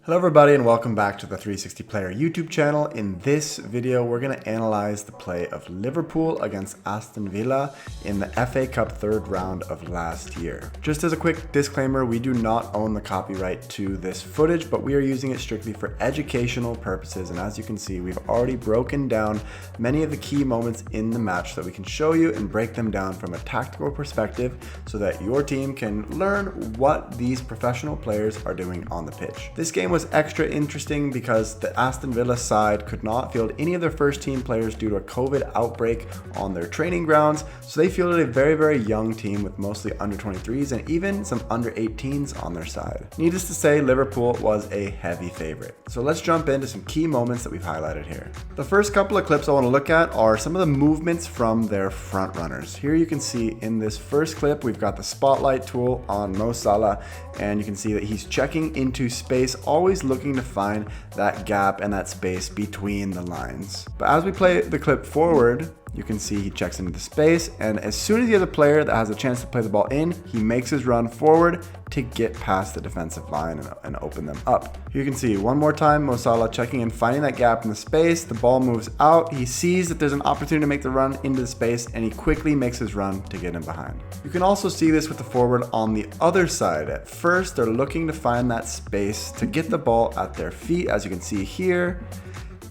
Hello everybody and welcome back to the 360 Player YouTube channel. In this video, we're going to analyze the play of Liverpool against Aston Villa in the FA Cup third round of last year. Just as a quick disclaimer, we do not own the copyright to this footage, but we are using it strictly for educational purposes. And as you can see, we've already broken down many of the key moments in the match so that we can show you and break them down from a tactical perspective so that your team can learn what these professional players are doing on the pitch. This game was extra interesting because the Aston Villa side could not field any of their first team players due to a COVID outbreak on their training grounds, so they fielded a very young team with mostly under 23s and even some under 18s on their side. Needless to say, Liverpool was a heavy favorite. So let's jump into some key moments that we've highlighted here. The first couple of clips I want to look at are some of the movements from their front runners. Here you can see in this first clip, we've got the spotlight tool on Mo Salah, and you can see that he's checking into space, always looking to find that gap and that space between the lines. But as we play the clip forward, you can see he checks into the space, and as soon as he has a player that has a chance to play the ball in, he makes his run forward to get past the defensive line and open them up. You can see one more time Mo Salah checking and finding that gap in the space. The ball moves out. He sees that there's an opportunity to make the run into the space, and he quickly makes his run to get in behind. You can also see this with the forward on the other side. At first, they're looking to find that space to get the ball at their feet, as you can see here.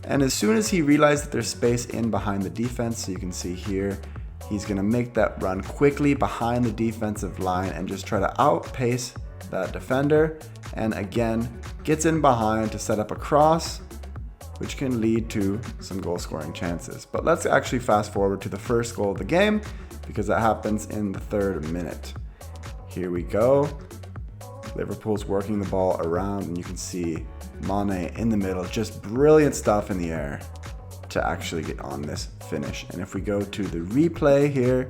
And as soon as he realized that there's space in behind the defense, so you can see here, he's going to make that run quickly behind the defensive line and just try to outpace that defender. And again, gets in behind to set up a cross, which can lead to some goal scoring chances. But let's actually fast forward to the first goal of the game because that happens in the 3rd minute. Here we go. Liverpool's working the ball around, and you can see Mane in the middle, just brilliant stuff in the air to actually get on this finish. And if we go to the replay here,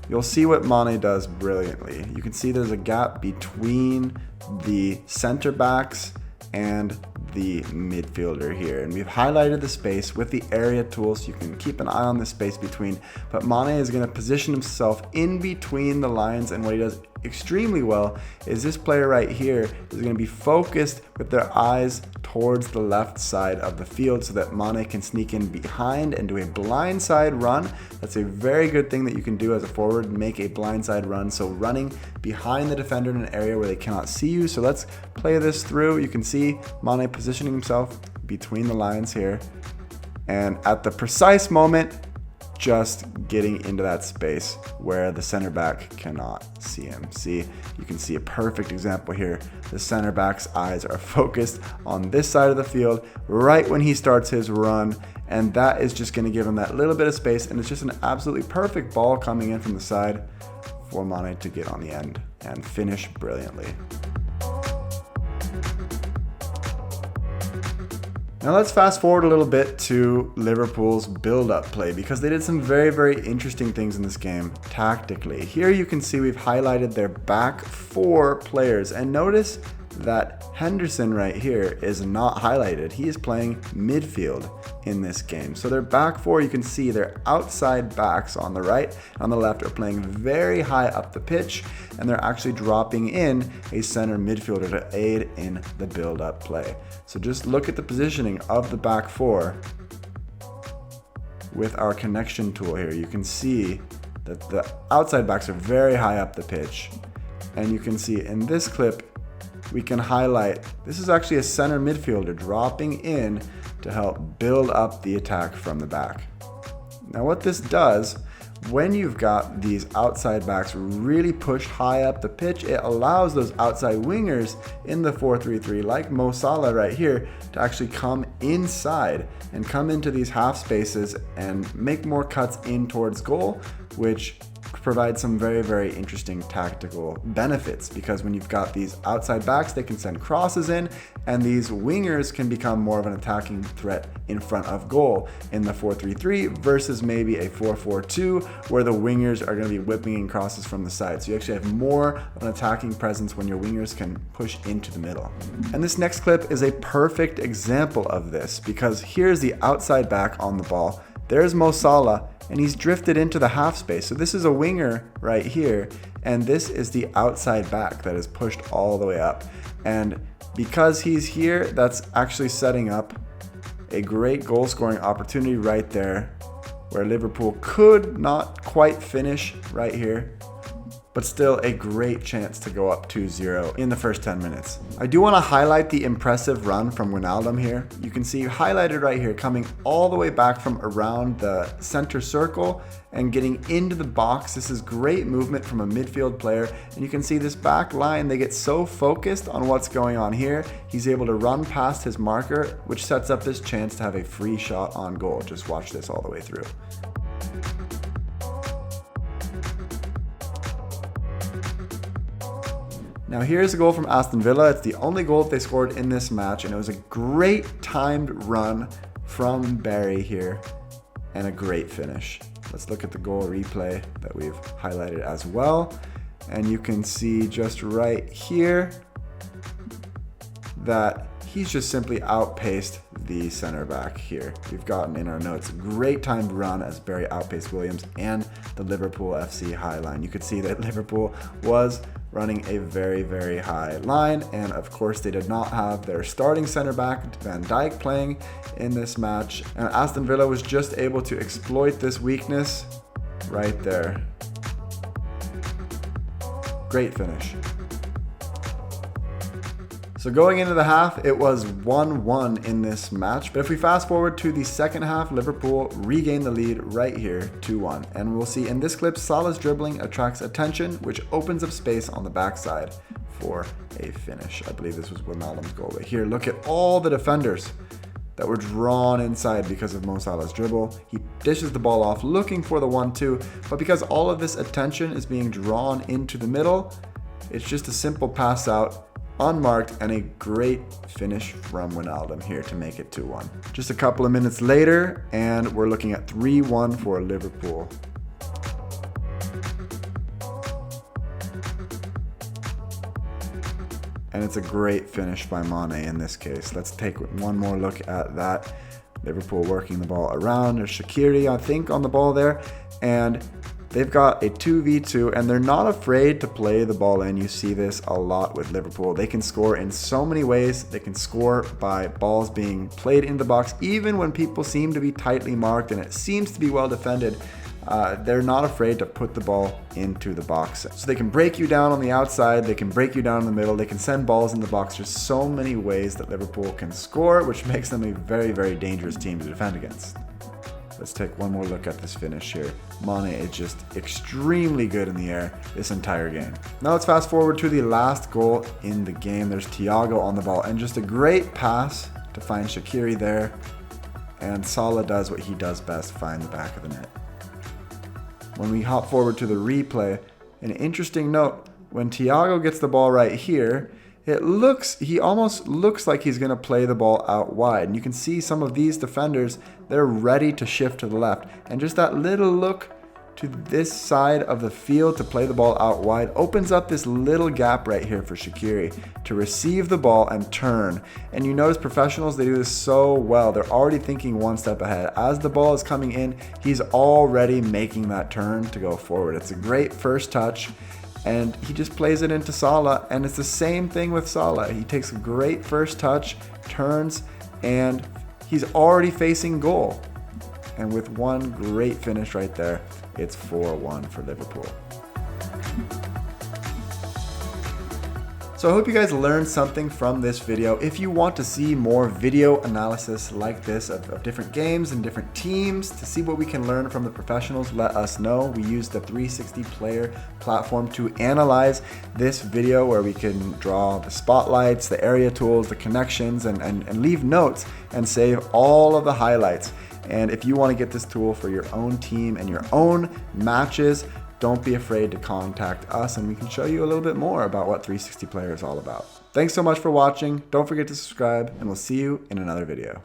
you'll see what Mane does brilliantly. You can see there's a gap between the center backs and the midfielder here, and we've highlighted the space with the area tool so you can keep an eye on the space between. But Mane is going to position himself in between the lines, and what he does extremely well is this player right here is going to be focused with their eyes towards the left side of the field so that Mane can sneak in behind and do a blindside run. That's a very good thing that you can do as a forward, make a blindside run, so running behind the defender in an area where they cannot see you. So let's play this through. You can see Mane positioning himself between the lines here, and at the precise moment just getting into that space where the center back cannot see him. See, you can see a perfect example here. The center back's eyes are focused on this side of the field right when he starts his run, and that is just going to give him that little bit of space, and it's just an absolutely perfect ball coming in from the side for Mane to get on the end and finish brilliantly. Now let's fast forward a little bit to Liverpool's build-up play because they did some very interesting things in this game tactically. Here you can see we've highlighted their back 4 players, and notice that Henderson right here is not highlighted. He is playing midfield in this game. So their back 4, you can see their outside backs on the right and on the left are playing very high up the pitch, and they're actually dropping in a center midfielder to aid in the build-up play. So just look at the positioning of the back 4 with our connection tool here. You can see that the outside backs are very high up the pitch, and you can see in this clip we can highlight this is actually a center midfielder dropping in to help build up the attack from the back. Now what this does, when you've got these outside backs really pushed high up the pitch, it allows those outside wingers in the 4-3-3 like Mo Salah right here to actually come inside and come into these half spaces and make more cuts in towards goal, which provide some very interesting tactical benefits, because when you've got these outside backs, they can send crosses in, and these wingers can become more of an attacking threat in front of goal in the 4-3-3 versus maybe a 4-4-2 where the wingers are going to be whipping in crosses from the side. So you actually have more of an attacking presence when your wingers can push into the middle. And this next clip is a perfect example of this, because here's the outside back on the ball. There's Mo Salah, and he's drifted into the half space. So this is a winger right here, and this is the outside back that is pushed all the way up. And because he's here, that's actually setting up a great goal scoring opportunity right there, where Liverpool could not quite finish right here, but still a great chance to go up 2-0 in the first 10 minutes. I do want to highlight the impressive run from Wijnaldum here. You can see highlighted right here, coming all the way back from around the center circle and getting into the box. This is great movement from a midfield player. And you can see this back line, they get so focused on what's going on here. He's able to run past his marker, which sets up this chance to have a free shot on goal. Just watch this all the way through. Now here's a goal from Aston Villa. It's the only goal that they scored in this match, and it was a great timed run from Barry here and a great finish. Let's look at the goal replay that we've highlighted as well. And you can see just right here that he's just simply outpaced the center back here. We've gotten in our notes, great timed run as Barry outpaced Williams and the Liverpool FC high line. You could see that Liverpool was running a very, very high line, and of course they did not have their starting center back Van Dijk playing in this match, and Aston Villa was just able to exploit this weakness right there. Great finish. So going into the half, it was 1-1 in this match. But if we fast forward to the second half, Liverpool regained the lead right here, 2-1. And we'll see in this clip, Salah's dribbling attracts attention, which opens up space on the backside for a finish. I believe this was Wijnaldum's goal right here. Look at all the defenders that were drawn inside because of Mo Salah's dribble. He dishes the ball off, looking for the 1-2. But because all of this attention is being drawn into the middle, it's just a simple pass out, unmarked, and a great finish from Wijnaldum here to make it 2-1. Just a couple of minutes later, and we're looking at 3-1 for Liverpool. And it's a great finish by Mane in this case. Let's take one more look at that. Liverpool working the ball around. There's Shaqiri, I think, on the ball there. And they've got a 2v2, and they're not afraid to play the ball in. You see this a lot with Liverpool. They can score in so many ways. They can score by balls being played in the box, even when people seem to be tightly marked and it seems to be well defended. They're not afraid to put the ball into the box. So they can break you down on the outside, they can break you down in the middle, they can send balls in the box. There's so many ways that Liverpool can score, which makes them a very, very dangerous team to defend against. Let's take one more look at this finish here. Mane is just extremely good in the air this entire game. Now let's fast forward to the last goal in the game. There's Thiago on the ball, and just a great pass to find Shaqiri there. And Salah does what he does best, find the back of the net. When we hop forward to the replay, an interesting note, when Thiago gets the ball right here, he almost looks like he's going to play the ball out wide. And you can see some of these defenders, they're ready to shift to the left. And just that little look to this side of the field to play the ball out wide opens up this little gap right here for Shaqiri to receive the ball and turn. And you notice professionals, they do this so well. They're already thinking one step ahead. As the ball is coming in, he's already making that turn to go forward. It's a great first touch. And he just plays it into Salah, and it's the same thing with Salah. He takes a great first touch, turns, and he's already facing goal. And with one great finish right there, it's 4-1 for Liverpool. So I hope you guys learned something from this video. If you want to see more video analysis like this of different games and different teams, to see what we can learn from the professionals, let us know. We use the 360 player platform to analyze this video, where we can draw the spotlights, the area tools, the connections, and leave notes and save all of the highlights. And if you want to get this tool for your own team and your own matches, don't be afraid to contact us, and we can show you a little bit more about what 360 Player is all about. Thanks so much for watching. Don't forget to subscribe, and we'll see you in another video.